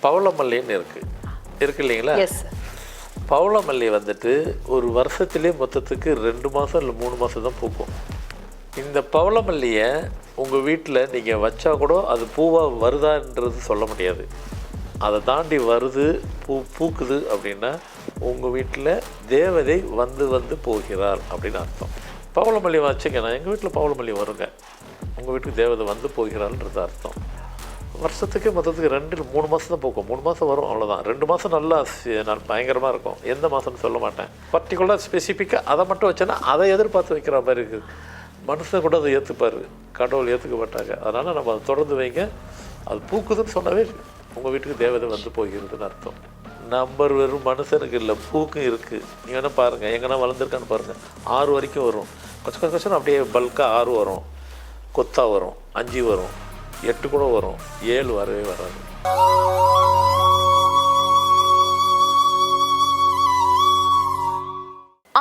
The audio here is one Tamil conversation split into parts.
பவளமல்லின்னு இருக்கு இல்லைங்களா? எஸ். பவளமல்லி வந்துட்டு ஒரு வருஷத்துலேயே மொத்தத்துக்கு 2 மாதம் இல்லை 3 மாதம் தான் பூக்கும். இந்த பவளமல்லியை உங்கள் வீட்டில் நீங்கள் வச்சா கூட அது பூவாக வருதான்றது சொல்ல முடியாது. அதை தாண்டி வருது, பூக்குது அப்படின்னா உங்கள் வீட்டில் தேவதை வந்து போகிறாள் அப்படின்னு அர்த்தம். பவளமல்லி வச்சுங்க, நான் எங்கள் வீட்டில் பவளமல்லி வருங்க, உங்கள் வீட்டுக்கு தேவதை வந்து போகிறாள்ன்றது அர்த்தம். வருஷத்துக்கு மொத்தத்துக்கு 2-3 மாதம் தான் போக்கும். 3 மாதம் வரும், அவ்வளோதான். 2 மாதம் நல்லா பயங்கரமாக இருக்கும். எந்த மாதம்னு சொல்ல மாட்டேன். பர்டிகுலர் ஸ்பெசிஃபிக்காக அதை மட்டும் வச்சேன்னா அதை எதிர்பார்த்து வைக்கிற மாதிரி இருக்குது. மனுஷன் கூட அதை ஏற்றுப்பார், கடவுள் ஏற்றுக்க மாட்டாங்க. அதனால் நம்ம அதை தொடர்ந்து வைங்க. அது பூக்குதுன்னு சொன்னாவே உங்கள் வீட்டுக்கு தேவதை வந்து போகிறதுன்னு அர்த்தம். நம்பர் வெறும் மனுஷனுக்கு இல்லை, பூக்கும் இருக்குது. நீங்கள் வேணால் பாருங்கள், எங்கன்னா வளர்ந்துருக்கான்னு பாருங்கள். 6 வரைக்கும் வரும். கொஞ்சம் அப்படியே பல்காக 6 வரும், கொத்தா வரும், 5 வரும், 8 கூட வரும், 7 வரவே வராது.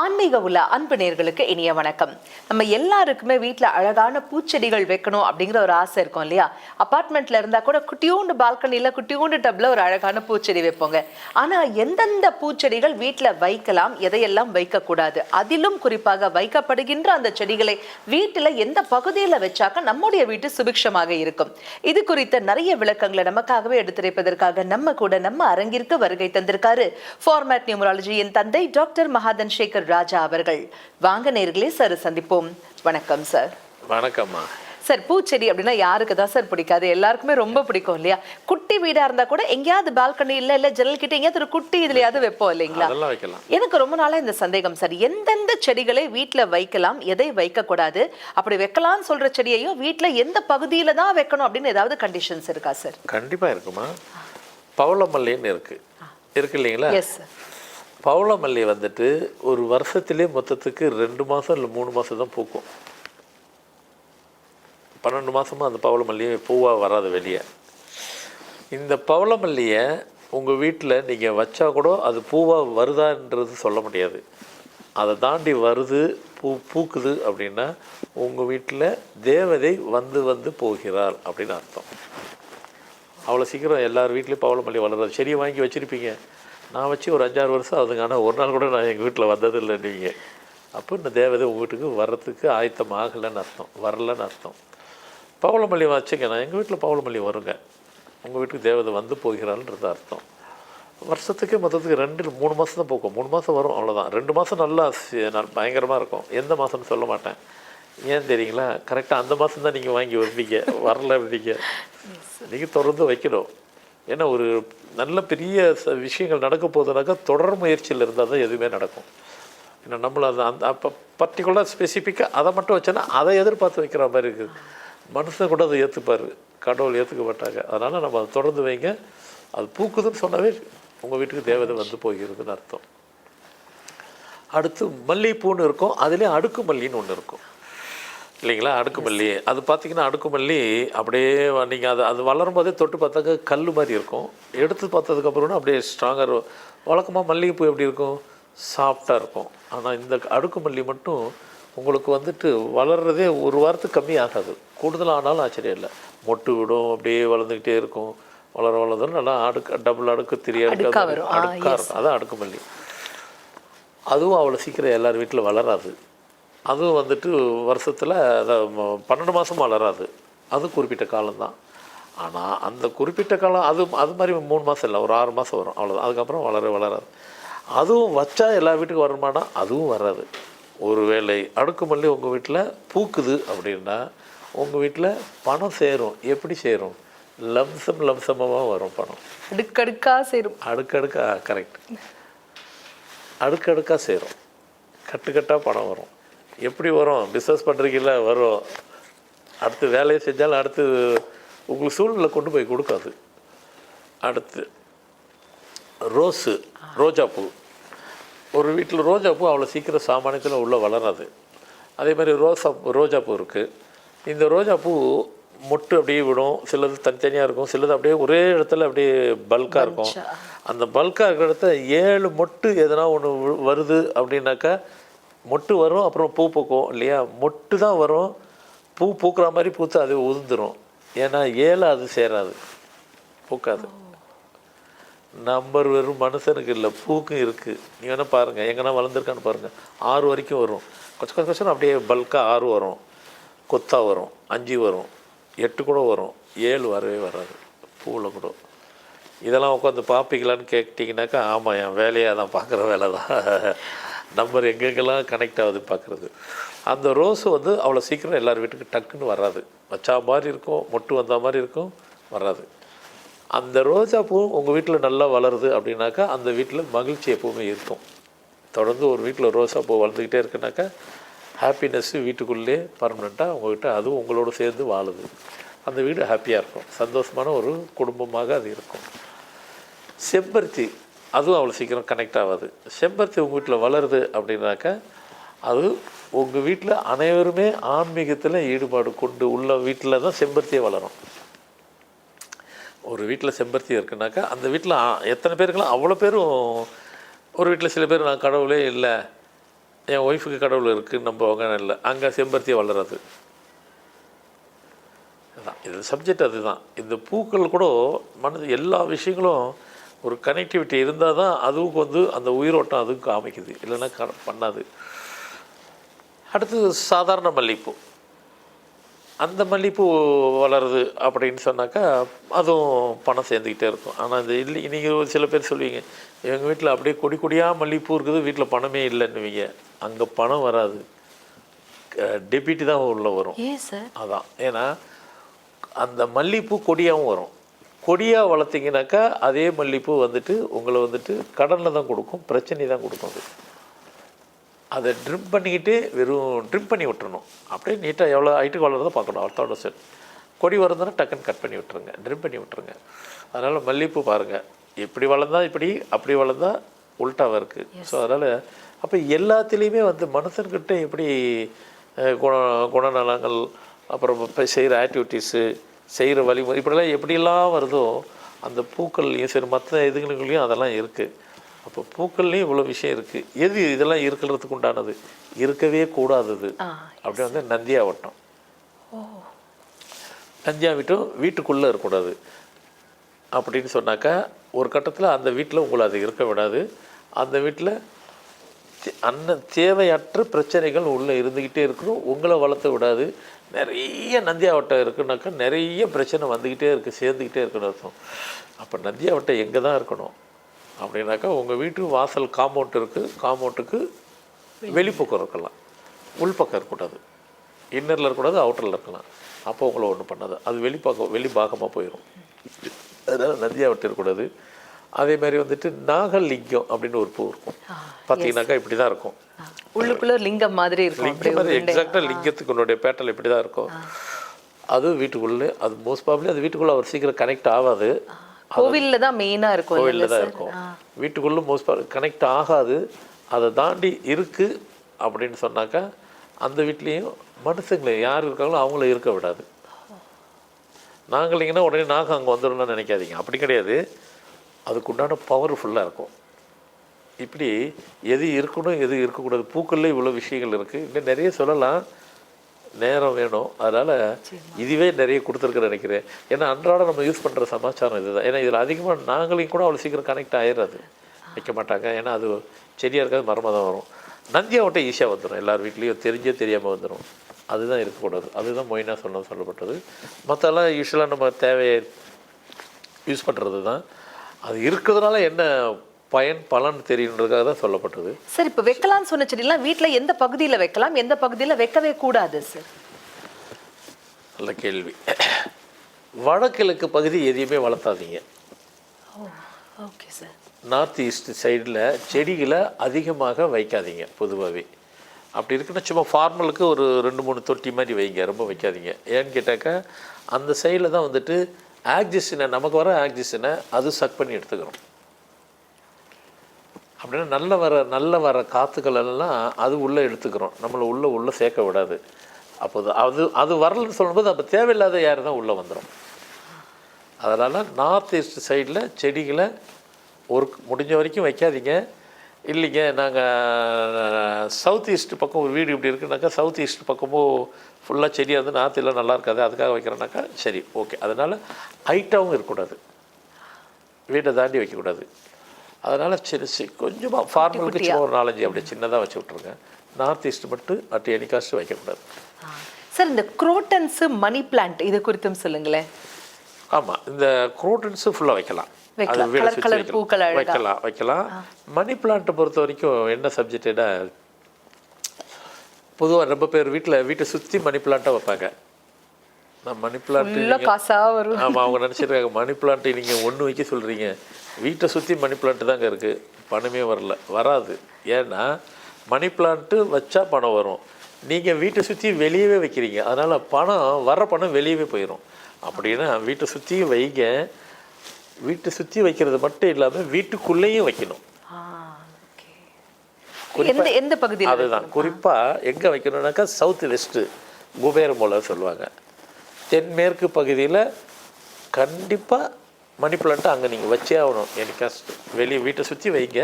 ஆன்மீக உள்ள அன்பு நேயர்களுக்கு இனிய வணக்கம். நம்ம எல்லாருக்குமே வீட்டில் அழகான பூச்செடிகள் வைக்கணும் அப்படிங்கிற ஒரு ஆசை இருக்கும் இல்லையா? அப்பார்ட்மெண்ட்ல இருந்தா கூட குட்டியூண்டு பால்கனியில் குட்டியூண்டு டப்ல ஒரு அழகான பூச்செடி வைப்போங்க. ஆனா எந்தெந்த பூச்செடிகள் வீட்டில் வைக்கலாம், எதையெல்லாம் வைக்கக்கூடாது, அதிலும் குறிப்பாக வைக்கப்படுகின்ற அந்த செடிகளை வீட்டில் எந்த பகுதியில் வச்சாக்க நம்முடைய வீட்டு சுபிக்ஷமாக இருக்கும், இது குறித்த நிறைய விளக்கங்களை நமக்காகவே எடுத்துரைப்பதற்காக நம்ம அரங்கிற்கு வருகை தந்திருக்காரு ஃபார்மேட் நியூமராலஜியின் தந்தை டாக்டர் மகாதன் சேகர் ராஜா அவர்கள். வாங்க நேயர்களே, சார் சந்திப்போம். வணக்கம் சார். வணக்கம்மா. சார், பூச்செடி அப்படின்னா யாருக்கு தான் சார் பிடிக்காது? எல்லாருக்குமே ரொம்ப பிடிக்கும் இல்லையா? குட்டி வீடா இருந்தா கூட எங்கேயாவது பால்கனி இல்ல ஜன்னல் கிட்ட எங்கேயாவது ஒரு குட்டி இதுலயாவது வைப்போம் இல்லைங்களா? எனக்கு ரொம்ப நாளா இந்த சந்தேகம் சார், எந்தெந்த செடிகளை வீட்டுல வைக்கலாம், எதை வைக்க கூடாது, அப்படி வைக்கலாம்னு சொல்ற செடியையும் வீட்டுல எந்த பகுதியில தான் வைக்கணும் அப்படின்னு ஏதாவது கண்டிஷன்ஸ் இருக்கா சார்? கண்டிப்பா இருக்குமா. பவளமல்லின்னு இருக்கு இல்லைங்களா? Yes sir. பவளமல்லி வந்துட்டு ஒரு வருஷத்துலேயே மொத்தத்துக்கு 2 மாதம் இல்லை 3 மாதம் தான் பூக்கும். 12 மாதமாக அந்த பவளமல்லியை பூவாக வராது வெளியே. இந்த பவளமல்லியை உங்கள் வீட்டில் நீங்கள் வச்சா கூட அது பூவாக வருதான்றது சொல்ல முடியாது. அதை தாண்டி வருது, பூக்குது அப்படின்னா உங்கள் வீட்டில் தேவதை வந்து போகிறாள் அப்படின்னு அர்த்தம். அவ்வளோ சீக்கிரம் எல்லார் வீட்லேயும் பவளமல்லி வளராது. செடியை வாங்கி வச்சுருப்பீங்க, நான் வச்சு ஒரு 5-6 வருஷம் ஆகுதுங்க, ஆனால் ஒரு நாள் கூட நான் எங்கள் வீட்டில் வந்ததில்லை நீங்கள். அப்போ இந்த தேவதை உங்கள் வீட்டுக்கு வர்றதுக்கு ஆயத்தம் ஆகலைன்னு அர்த்தம், வரலன்னு அர்த்தம். பவளமல்லி வச்சுங்க, நான் எங்கள் வீட்டில் பவளமல்லி வருங்க, உங்கள் வீட்டுக்கு தேவதை வந்து போகிறாள்ன்றது அர்த்தம். வருஷத்துக்கே மொத்தத்துக்கு 2-3 மாதம் தான் போக்கும். 3 மாதம் வரும், அவ்வளோதான். 2 மாதம் நல்லா பயங்கரமாக இருக்கும். எந்த மாதம்னு சொல்ல மாட்டேன். ஏன் தெரியுங்களா? கரெக்டாக அந்த மாதம் தான் நீங்கள் வாங்கி வைப்பீங்க, வரல அப்படிங்க. நீங்கள் தொடர்ந்து வைக்கணும். ஏன்னா ஒரு நல்ல பெரிய விஷயங்கள் நடக்க போகுதுனாக்கா தொடர் முயற்சியில் இருந்தால் தான் எதுவுமே நடக்கும். ஏன்னா நம்மளை அந்த அப்போ பர்டிகுலர் ஸ்பெசிஃபிக்காக அதை மட்டும் வச்சோன்னா அதை எதிர்பார்த்து வைக்கிற மாதிரி இருக்குது. மனுஷன் கூட அதை ஏற்றுப்பார், கடவுள் ஏற்றுக்க மாட்டாங்க. அதனால் நம்ம அதை தொடர்ந்து வைங்க. அது பூக்குதுன்னு சொன்னாவே உங்கள் வீட்டுக்கு தேவதை வந்து போகிறதுன்னு அர்த்தம். அடுத்து மல்லிகைப்பூன்னு இருக்கும், அதுலேயும் அடுக்கு மல்லின்னு ஒன்று இருக்கும் இல்லைங்களா? அடுக்குமல்லி, அது பார்த்திங்கன்னா அடுக்குமல்லி அப்படியே நீங்கள் அது வளரும் போதே தொட்டு பார்த்தாக்க கல் மாதிரி இருக்கும். எடுத்து பார்த்ததுக்கப்புறம்னா அப்படியே ஸ்ட்ராங்காக. வழக்கமாக மல்லிகைப்பூ எப்படி இருக்கும்? சாஃப்டாக இருக்கும். ஆனால் இந்த அடுக்குமல்லி மட்டும் உங்களுக்கு வந்துட்டு வளர்கிறதே ஒரு வாரத்துக்கு கம்மி ஆகாது. கூடுதல் ஆனாலும் ஆச்சரியம் இல்லை. மொட்டு விடும், அப்படியே வளர்ந்துக்கிட்டே இருக்கும். வளர்ந்து நல்லா டபுள் அடுக்கு 3 அடுக்காக இருக்கும். அதான் அடுக்குமல்லி. அதுவும் அவ்வளோ சீக்கிரம் எல்லார் வீட்டில் வளராது. அதுவும் வந்துட்டு வருஷத்தில் 12 மாதமும் வளராது. அது குறிப்பிட்ட காலம்தான். ஆனால் அந்த குறிப்பிட்ட காலம் அது மாதிரி 3 மாதம் இல்லை, ஒரு 6 மாதம் வரும், அவ்வளோதான். அதுக்கப்புறம் வளராது. அதுவும் வச்சா எல்லா வீட்டுக்கும் வருமானா? அதுவும் வராது. ஒருவேளை அடுக்குமல்லி உங்கள் வீட்டில் பூக்குது அப்படின்னா உங்கள் வீட்டில் பணம் சேரும். எப்படி சேரும்? லம்சமாக வரும் பணம். அடுக்கடுக்காக சேரும். கரெக்ட். அடுக்கடுக்காக சேரும், கட்டுக்கட்டாக பணம் வரும். எப்படி வரும்? பிஸ்னஸ் பண்ணுறீங்கள வரும். அடுத்து வேலையை செஞ்சாலும் அடுத்து உங்களுக்கு சூழ்நிலை கொண்டு போய் கொடுக்காது. அடுத்து ரோஜாப்பூ. ஒரு வீட்டில் ரோஜாப்பூ அவ்வளோ சீக்கிரம் சாமானியத்தில் உள்ளே வளராது. அதே மாதிரி ரோஜாப்பூ இருக்குது. இந்த ரோஜாப்பூ மொட்டு அப்படியே விடும், சிலது தனித்தனியாக இருக்கும், சிலது அப்படியே ஒரே இடத்துல அப்படியே பல்காக இருக்கும். அந்த பல்காக இருக்கிற இடத்துல 7 மொட்டு எதனா ஒன்று வருது அப்படின்னாக்கா மொட்டு வரும், அப்புறம் பூ பூக்கும் இல்லையா? மொட்டு தான் வரும், பூ பூக்கிற மாதிரி பூத்து அது உதிர்ந்துடும். ஏன்னா 7 அது சேராது, பூக்காது. நம்பர் வெறும் மனுஷனுக்கு இல்லை, பூக்கும் இருக்குது. நீ வேணால் பாருங்கள், எங்கன்னா வளர்ந்துருக்கான்னு பாருங்கள். 6 வரைக்கும் வரும். கொஞ்சம் கொஞ்சம் அப்படியே பல்காக 6 வரும், கொத்தா வரும், 5 வரும், 8 கூட வரும், 7 வரவே வராது பூவில் கூட. இதெல்லாம் உட்காந்து பார்ப்பீங்களான்னு கேட்டிங்கனாக்கா, ஆமாம், என் வேலையாக தான், பார்க்குற வேலை தான். நம்பர் எங்கெங்கெல்லாம் கனெக்ட் ஆகுது பார்க்குறது. அந்த ரோஸு வந்து அவ்வளோ சீக்கிரம் எல்லார் வீட்டுக்கு டக்குன்னு வராது. வச்சா மாதிரி இருக்கும், மொட்டு வந்த மாதிரி இருக்கும், வராது. அந்த ரோஜா பூ உங்கள் வீட்டில் நல்லா வளருது அப்படின்னாக்கா அந்த வீட்டில் மகிழ்ச்சி எப்போவுமே இருக்கும். தொடர்ந்து ஒரு வீட்டில் ரோசா பூ வளர்ந்துக்கிட்டே இருக்குனாக்கா ஹாப்பினஸ்ஸு வீட்டுக்குள்ளே பர்மனெண்ட்டாக உங்கள்கிட்ட அதுவும் உங்களோடு சேர்ந்து வாழுது. அந்த வீடு ஹாப்பியாக இருக்கும், சந்தோஷமான ஒரு குடும்பமாக அது இருக்கும். செம்பருத்தி அதுவும் அவ்வளோ சீக்கிரம் கனெக்ட் ஆகாது. செம்பருத்தி உங்கள் வீட்டில் வளருது அப்படின்னாக்கா அது உங்கள் வீட்டில் அனைவருமே ஆன்மீகத்தில் ஈடுபாடு கொண்டு உள்ள வீட்டில் தான் செம்பருத்தியே வளரும். ஒரு வீட்டில் செம்பருத்தி இருக்குனாக்கா அந்த வீட்டில் எத்தனை பேருக்கெல்லாம் அவ்வளோ பேரும். ஒரு வீட்டில் சில பேர் நான் கடவுளே இல்லை, என் ஒய்ஃபுக்கு கடவுள் இருக்குதுன்னு நம்புவாங்க, இல்லை, அங்கே செம்பருத்தியை வளராது. அதுதான் இது சப்ஜெக்ட். அதுதான் இந்த பூக்கள் கூட எல்லா விஷயங்களும் ஒரு கனெக்டிவிட்டி இருந்தால் தான் அதுவுக்கு வந்து அந்த உயிரோட்டம் அதுவும் காமிக்குது, இல்லைன்னா பண்ணாது. அடுத்தது சாதாரண மல்லிகைப்பூ. அந்த மல்லிகைப்பூ வளருது அப்படின்னு சொன்னாக்கா அதுவும் பணம் சேர்ந்துக்கிட்டே இருக்கும். ஆனால் இது இல்லை, நீங்கள் சில பேர் சொல்லுவீங்க, எங்கள் வீட்டில் அப்படியே கொடி கொடியாக மல்லிகைப்பூ இருக்குது, வீட்டில் பணமே இல்லைன்னுவீங்க. அங்கே பணம் வராது, டெபிட் தான் உள்ளே வரும். அதான், ஏன்னா அந்த மல்லிகைப்பூ கொடியாகவும் வரும். கொடியாக வளர்த்திங்கனாக்கா அதே மல்லிகைப்பூ வந்துட்டு உங்களை வந்துட்டு கடனில் தான் கொடுக்கும், பிரச்சனை தான் கொடுக்கும். அது அதை ட்ரிம் பண்ணிக்கிட்டு வெறும் ட்ரிம் பண்ணி விட்டுறணும். அப்படியே நீட்டாக எவ்வளோ ஹைட்டுக்கு வளர்றதை பார்க்கணும். அர்த்தோட செட் கொடி வளர்ந்தோன்னா டக்குன்னு கட் பண்ணி விட்டுருங்க, ட்ரிம் பண்ணி விட்டுருங்க. அதனால் மல்லிகைப்பூ பாருங்கள், இப்படி வளர்ந்தால் இப்படி, அப்படி வளர்ந்தால் உல்ட்டாவாக இருக்குது. ஸோ அதனால் அப்போ எல்லாத்துலேயுமே வந்து மனுஷன்கிட்ட எப்படி குணநலங்கள், அப்புறம் இப்போ செய்கிற ஆக்டிவிட்டீஸு, செய்கிற வழிமுறை, இப்படிலாம் எப்படிலாம் வருதோ அந்த பூக்கள்லையும் சரி மற்ற இதுகளுக்குள்ளேயும் அதெல்லாம் இருக்குது. அப்போ பூக்கள்லேயும் இவ்வளோ விஷயம் இருக்குது. எது இதெல்லாம் இருக்கிறதுக்கு உண்டானது, இருக்கவே கூடாதது அப்படி வந்து நந்தியாவட்டம். நந்தியாவிட்டும் வீட்டுக்குள்ளே இருக்கக்கூடாது அப்படின்னு சொன்னாக்கா ஒரு கட்டத்தில் அந்த வீட்டில் உங்களை அது இருக்க விடாது. அந்த வீட்டில் தேவையற்ற பிரச்சனைகள் உள்ளே இருந்துக்கிட்டே இருக்கணும், உங்களை வளர்த்த விடாது. நிறைய நந்தியாவட்டம் இருக்குன்னாக்கா நிறைய பிரச்சனை வந்துக்கிட்டே இருக்குது, சேர்ந்துக்கிட்டே இருக்குன்னு அர்த்தம். அப்போ நந்தியாவட்டம் எங்கே தான் இருக்கணும் அப்படின்னாக்கா உங்கள் வீட்டு வாசல் காம்பவுண்ட் இருக்குது, காம்பவுண்டுக்கு வெளிப்பக்கம் இருக்கலாம், உள்பக்கம் இருக்கக்கூடாது. இன்னரில் இருக்கக்கூடாது, அவுட்டரில் இருக்கலாம். அப்போ உங்களை ஒன்றும் பண்ணாது, அது வெளி பாகமாக போயிடும். அதனால் நந்தியாவட்டம் இருக்கக்கூடாது. அதே மாதிரி வந்துட்டு நாகலிங்கம் அப்படின்னு ஒரு பூ இருக்கும், பார்த்தீங்கன்னாக்கா இப்படி தான் இருக்கும், உள்ளுக்குள்ள லிங்கம் மாதிரி இருக்கும். லிங்கம் மாதிரி எக்ஸாக்டாக லிங்கத்துக்கு உன்னுடைய பேட்டல் இப்படி தான் இருக்கும். அது வீட்டுக்குள்ளே, அது மோஸ்ட் ப்ராபப்லி அது வீட்டுக்குள்ளே அவர் சீக்கிரம் கனெக்ட் ஆகாது. கோவிலில் தான் மெயினாக இருக்கும், கோவிலில் தான் இருக்கும். வீட்டுக்குள்ளே மோஸ்ட் கனெக்ட் ஆகாது. அதை தாண்டி இருக்குது அப்படின்னு சொன்னாக்கா அந்த வீட்லேயும் மனுஷங்களை யார் இருக்காங்களோ அவங்கள இருக்க விடாது. நாங்கள்ங்கன்னா உடனே நாங்கள் அங்கே வந்துடணும்னு நினைக்காதீங்க, அப்படி கிடையாது. அதுக்குண்டான பவர்ஃபுல்லாக இருக்கும். இப்படி எது இருக்கணும் எது இருக்கக்கூடாது, பூக்கள்லேயே இவ்வளோ விஷயங்கள் இருக்குது. இன்னும் நிறைய சொல்லலாம், நேரம் வேணும். அதனால் இதுவே நிறைய கொடுத்துருக்க நினைக்கிறேன். ஏன்னா அன்றாட நம்ம யூஸ் பண்ணுற சமாச்சாரம் இதுதான். ஏன்னா இதில் அதிகமாக நாங்களையும் கூட அவ்வளோ சீக்கிரம் கனெக்ட் ஆகிடாது, வைக்க மாட்டாங்க. ஏன்னா அது செடியாக இருக்காது, மரமாக தான் வரும். நந்தியாவட்டம் ஈஸியாக வந்துடும், எல்லார் வீட்லேயும் தெரிஞ்சே தெரியாமல் வந்துடும். அதுதான் இருக்கக்கூடாது. அதுதான் மொயினாக சொல்லப்பட்டது. மற்றெல்லாம் யூஸ்வலாக நம்ம தேவையை யூஸ் பண்ணுறது தான். அது இருக்கிறதுனால என்ன பயன் பலன் தெரியுன்றதுக்காக தான் சொல்லப்பட்டது. சார், இப்போ வைக்கலாம்னு சொன்ன செடியெல்லாம் வீட்டில் எந்த பகுதியில் வைக்கலாம், எந்த பகுதியில் வைக்கவே கூடாது சார்? நல்ல கேள்வி. வடகிழக்கு பகுதி எதையுமே வளர்த்தாதீங்க. Okay sir. நார்த் ஈஸ்ட் சைடில் செடிகளை அதிகமாக வைக்காதீங்க பொதுவாகவே. அப்படி இருக்குன்னா சும்மா ஃபார்மலுக்கு ஒரு 2-3 தொட்டி மாதிரி வைங்க, ரொம்ப வைக்காதீங்க. ஏன்னு கேட்டாக்கா அந்த சைடில் தான் வந்துட்டு ஆக்சிஜனை, நமக்கு வர ஆக்சிஜனை அது சக் பண்ணி எடுத்துக்கிறோம். அப்படின்னா நல்ல வர காற்றுக்கள் எல்லாம் அது உள்ளே எடுத்துக்கிறோம், நம்மளை உள்ளே சேர்க்க விடாது. அப்போது அது வரலன்னு சொல்லும்போது அப்போ தேவையில்லாத யார் தான் உள்ளே வந்துடும். அதனால் நார்த் ஈஸ்ட் சைடில் செடிகளை முடிஞ்ச வரைக்கும் வைக்காதீங்க. இல்லைங்க நாங்கள் சவுத் ஈஸ்ட் பக்கம் ஒரு வீடு இப்படி இருக்குனாக்கா சவுத் ஈஸ்ட் பக்கமும் ஃபுல்லாக செடியாக இருந்து நார்த்தில் நல்லா இருக்காது, அதுக்காக வைக்கிறேன்னாக்கா சரி, ஓகே. அதனால் ஹைட்டாகவும் இருக்கக்கூடாது. வீட்டை தாண்டி வைக்கக்கூடாது. அதனால் கொஞ்சமாக ஃபார்மலுக்கு சும்மா ஒரு 4-5 அப்படி சின்னதாக வச்சு விட்ருங்க. நார்த் ஈஸ்ட் மட்டும் அட் எனி காஸ்ட் வைக்கக்கூடாது. சார், இந்த குரோட்டன்ஸு, மணி பிளான்ட் இது குறித்தும் சொல்லுங்களேன். ஆமாம், இந்த குரோட்டன்ஸு ஃபுல்லாக வைக்கலாம். வைக்கலாம். கலர் கலர் பூக்கள் வைக்கலாம். மணி பிளான்ட்டை பொறுத்த வரைக்கும் என்ன சப்ஜெக்டா, பொதுவாக ரொம்ப பேர் வீட்டை சுற்றி மணி பிளான்ட்டாக வைப்பாங்க. நான் மணி பிளான்ட் காசாக வரும். ஆமாம், அவங்க நினச்சிருக்காங்க மணி பிளான்ட்டு நீங்கள் ஒன்று வைக்க சொல்கிறீங்க, வீட்டை சுற்றி மணி பிளான்ட்டு தாங்க இருக்குது, பணமே வராது. ஏன்னா மணி பிளான்ட்டு வச்சா பணம் வரும். நீங்கள் வீட்டை சுற்றி வெளியவே வைக்கிறீங்க, அதனால் பணம் வெளியவே போயிடும். அப்படின்னா வீட்டை சுற்றியும் வைங்க. வீட்டை சுற்றி வைக்கிறது மட்டும் இல்லாமல் வீட்டுக்குள்ளேயும் வைக்கணும். எந்த பகுதியில்? அதுதான் குறிப்பாக எங்கே வைக்கணும்னாக்கா சவுத் வெஸ்ட்டு குபேர மூலை சொல்லுவாங்க. தென்மேற்கு பகுதியில் கண்டிப்பாக மணி பிளான்ட்டு அங்கே நீங்கள் வச்சே ஆகணும். எனக்கு வெளியே வீட்டை சுற்றி வைங்க.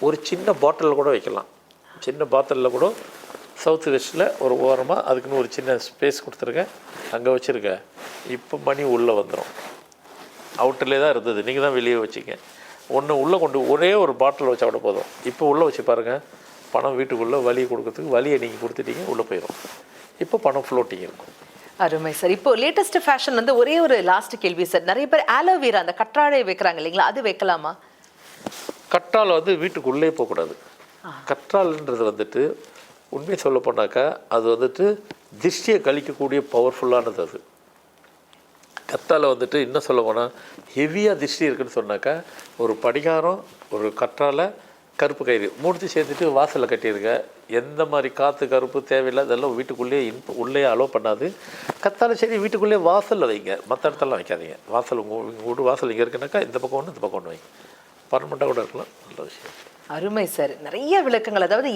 ஒரு சின்ன பாட்டிலில் கூட வைக்கலாம். சின்ன பாட்டிலில் கூட சவுத் வெஸ்ட்டில் ஒரு ஓரமாக அதுக்குன்னு ஒரு சின்ன ஸ்பேஸ் கொடுத்துருங்க, அங்கே வச்சுருங்க. இப்போ மணி உள்ளே வந்துடும். அவுட்டர்லேயே தான் இருந்தது, நீங்கள் தான் வெளியே வச்சிங்க. உள்ளே ஒரே ஒரு பாட்டில் வச்சா கூட போதும். இப்போ உள்ளே வச்சு பாருங்கள், பணம் வீட்டுக்குள்ளே வலியை கொடுக்கறதுக்கு வலியை நீங்கள் கொடுத்துட்டீங்க, உள்ளே போயிடும். இப்போ பணம் ஃப்ளோட்டிங் இருக்கும். அருமை சார். இப்போ லேட்டஸ்ட் ஃபேஷன் வந்து ஒரே ஒரு லாஸ்ட் கேள்வி சார். நிறைய பேர் ஆலோவேரா அந்த கற்றாழை வைக்கிறாங்க இல்லைங்களா, அது வைக்கலாமா? கற்றாழை வீட்டுக்குள்ளே போகக்கூடாது. கற்றாழைன்றது உண்மையை சொல்ல போனாக்கா அது திருஷ்டியை கழிக்கக்கூடிய பவர்ஃபுல்லானது. அது கற்றாழை இன்னும் சொல்ல போனால் ஹெவியாக திருஷ்டி இருக்குதுன்னு சொன்னாக்கா ஒரு படிகாரம், ஒரு கற்றாழை, கருப்பு கயிறு மூணுத்தையும் சேர்த்துட்டு வாசலில் கட்டிடுங்க. எந்த மாதிரி காற்று கருப்பு தேவையில்லை, அதெல்லாம் வீட்டுக்குள்ளேயே உள்ளே அலோவ் பண்ணாது. கற்றாழை செடி வீட்டுக்குள்ளேயே வாசலில் வைங்க, மற்ற இடத்துலலாம் வைக்காதீங்க. வாசல் உங்கள் வீட்டு வாசல் இங்கே இருக்குனாக்கா இந்த பக்கம் ஒன்று, இந்த பக்கம் ஒன்று வைங்க. பர்மனெண்ட்டாக கூட இருக்கலாம். நல்ல விஷயம். அருமை சார். நிறைய விளக்கங்கள். அதாவது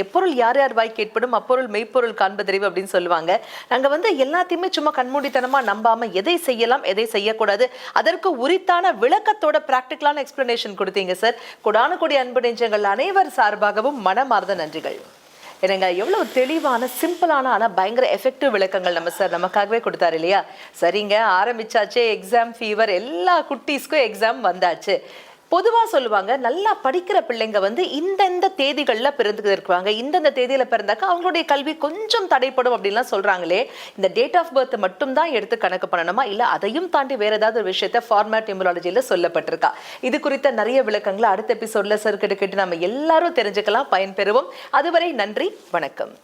எப்பொருள் யார் யார் வாய் கேட்படும் அப்பொருள் மெய்ப்பொருள் காண்பதறிவு அப்படின்னு சொல்லுவாங்க. நாங்கள் எல்லாத்தையுமே சும்மா கண்மூடித்தனமாக நம்பாமல் எதை செய்யலாம் எதை செய்யக்கூடாது அதற்கு உரித்தான விளக்கத்தோட ப்ராக்டிக்கலான எக்ஸ்பிளனேஷன் கொடுத்தீங்க சார். கொடான கொடி அன்பு நெஞ்சங்கள் அனைவர் சார்பாகவும் மனமார்ந்த நன்றிகள். என்னங்க, எவ்வளவு தெளிவான சிம்பிளான ஆனால் பயங்கர எஃபெக்டிவ் விளக்கங்கள் நம்ம சார் நமக்காகவே கொடுத்தாரு இல்லையா? சரிங்க, ஆரம்பிச்சாச்சு. எக்ஸாம் ஃபீவர், எல்லா குட்டீஸ்க்கும் எக்ஸாம் வந்தாச்சு. பொதுவாக சொல்லுவாங்க, நல்லா படிக்கிற பிள்ளைங்க இந்தந்த தேதிகளில் பிறந்துருக்குவாங்க, இந்தந்த தேதியில் பிறந்தாக்கா அவங்களுடைய கல்வி கொஞ்சம் தடைப்படும் அப்படின்லாம் சொல்கிறாங்களே, இந்த டேட் ஆஃப் பர்த் மட்டும் தான் எடுத்து கணக்கு பண்ணணுமா, இல்லை அதையும் தாண்டி வேறு ஏதாவது ஒரு விஷயத்த ஃபார்மேட் நியூமராலஜியில் சொல்லப்பட்டிருக்கா? இது குறித்த நிறைய விளக்கங்களை அடுத்த எபிசோடில் சார் கேட்டு நம்ம எல்லாரும் தெரிஞ்சுக்கலாம், பயன்பெறுவோம். அதுவரை நன்றி, வணக்கம்.